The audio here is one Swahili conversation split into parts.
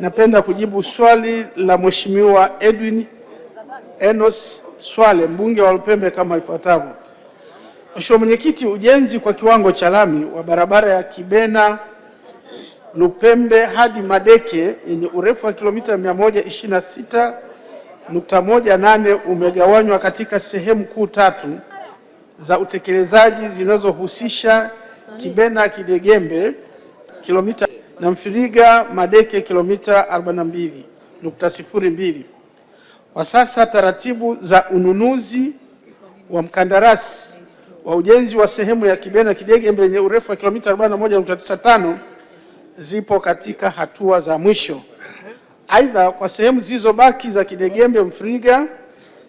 Napenda kujibu swali la Mheshimiwa Edwin Enos Swale, mbunge wa Lupembe kama ifuatavyo. Mheshimiwa Mwenyekiti, ujenzi kwa kiwango cha lami wa barabara ya Kibena Lupembe hadi Madeke yenye urefu wa kilomita 126.18 umegawanywa katika sehemu kuu tatu za utekelezaji zinazohusisha Kibena Kidegembe kilomita na Mfiriga Madeke kilomita 42.02. Kwa sasa taratibu za ununuzi wa mkandarasi wa ujenzi wa sehemu ya Kibena Kidegembe yenye urefu wa kilomita 41.95 zipo katika hatua za mwisho. Aidha, kwa sehemu zilizobaki za Kidegembe Mfiriga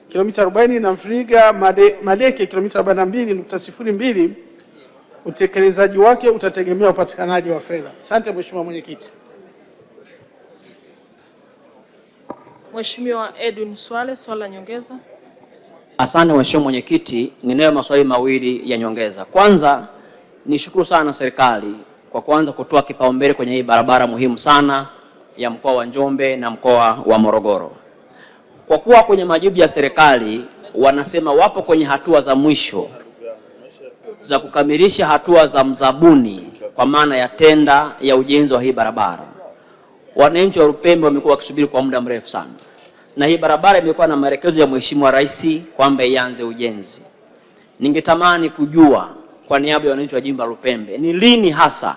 kilomita 40 na Mfiriga Madeke kilomita 42.02 utekelezaji wake utategemea upatikanaji wa fedha. Asante Mheshimiwa Mwenyekiti. Mheshimiwa Edwin Swale, swali la nyongeza. Asante Mheshimiwa Mwenyekiti, ninayo maswali mawili ya nyongeza. Kwanza, nishukuru sana serikali kwa kuanza kutoa kipaumbele kwenye hii barabara muhimu sana ya mkoa wa Njombe na mkoa wa Morogoro. Kwa kuwa kwenye majibu ya serikali wanasema wapo kwenye hatua za mwisho za kukamilisha hatua za mzabuni kwa maana ya tenda ya ujenzi wa hii barabara. Wananchi wa Lupembe wamekuwa wakisubiri kwa muda mrefu sana, na hii barabara imekuwa na maelekezo ya Mheshimiwa Rais kwamba ianze ujenzi. Ningetamani kujua kwa niaba ya wananchi wa jimbo la Lupembe, ni lini hasa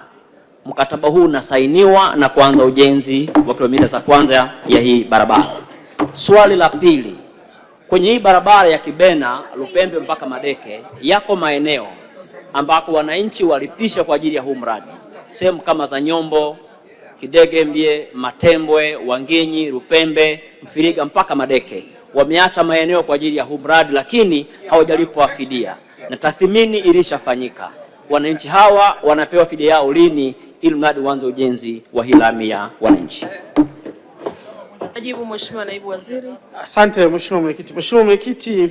mkataba huu unasainiwa na kuanza ujenzi wa kilomita za kwanza ya hii barabara? Swali la pili, kwenye hii barabara ya Kibena Lupembe mpaka Madeke yako maeneo ambako wananchi walipisha kwa ajili ya huu mradi, sehemu kama za Nyombo, Kidegembe, Matembwe, Wanginyi, Lupembe, Mfiriga mpaka Madeke. Wameacha maeneo kwa ajili ya huu mradi lakini hawajalipwa fidia, na tathmini ilishafanyika. Wananchi hawa wanapewa fidia yao lini ili mradi uanze ujenzi wa hii lami ya wananchi? Majibu Mheshimiwa Naibu Waziri. Asante Mheshimiwa Mwenyekiti. Mheshimiwa Mwenyekiti,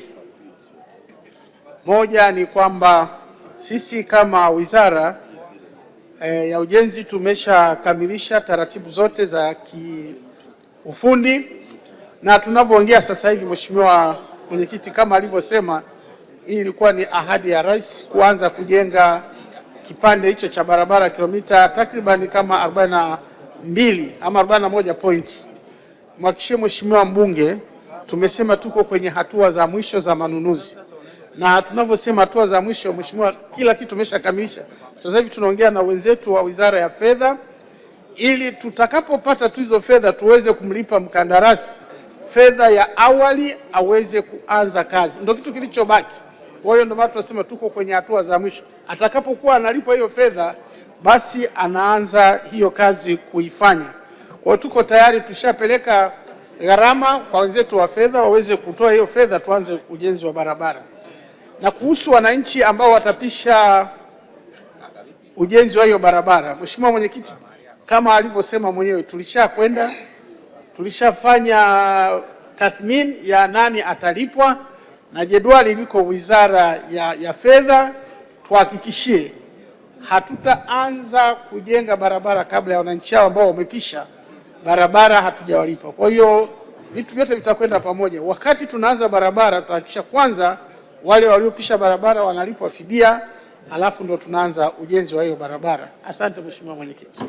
moja ni kwamba sisi kama Wizara ya Ujenzi tumeshakamilisha taratibu zote za kiufundi, na tunavyoongea sasa hivi, Mheshimiwa Mwenyekiti, kama alivyosema, hii ilikuwa ni ahadi ya Rais kuanza kujenga kipande hicho cha barabara kilomita takriban kama 42 ama 41 point. Mhakikishie Mheshimiwa mbunge, tumesema tuko kwenye hatua za mwisho za manunuzi, na tunavyosema hatua za mwisho, Mheshimiwa, kila kitu tumeshakamilisha. Sasa hivi tunaongea na wenzetu wa Wizara ya Fedha ili tutakapopata tu hizo fedha tuweze kumlipa mkandarasi fedha ya awali aweze kuanza kazi. Ndio kitu kilichobaki. Kwa hiyo ndio maana tunasema tuko kwenye hatua za mwisho. Atakapokuwa analipwa hiyo fedha, basi anaanza hiyo kazi kuifanya. Kwa tuko tayari, tushapeleka gharama kwa wenzetu wa fedha waweze kutoa hiyo fedha, tuanze ujenzi wa barabara. Na kuhusu wananchi ambao watapisha ujenzi wa hiyo barabara, Mheshimiwa Mwenyekiti, kama alivyosema mwenyewe, tulishafanya tathmini ya nani atalipwa na jedwali liko Wizara ya Fedha. Tuhakikishie hatutaanza kujenga barabara kabla ya wananchi hao ambao wamepisha barabara hatujawalipa. Kwa hiyo vitu vyote vitakwenda pamoja. Wakati tunaanza barabara tutahakikisha kwanza wale waliopisha barabara wanalipwa fidia, alafu ndo tunaanza ujenzi wa hiyo barabara. Asante Mheshimiwa Mwenyekiti.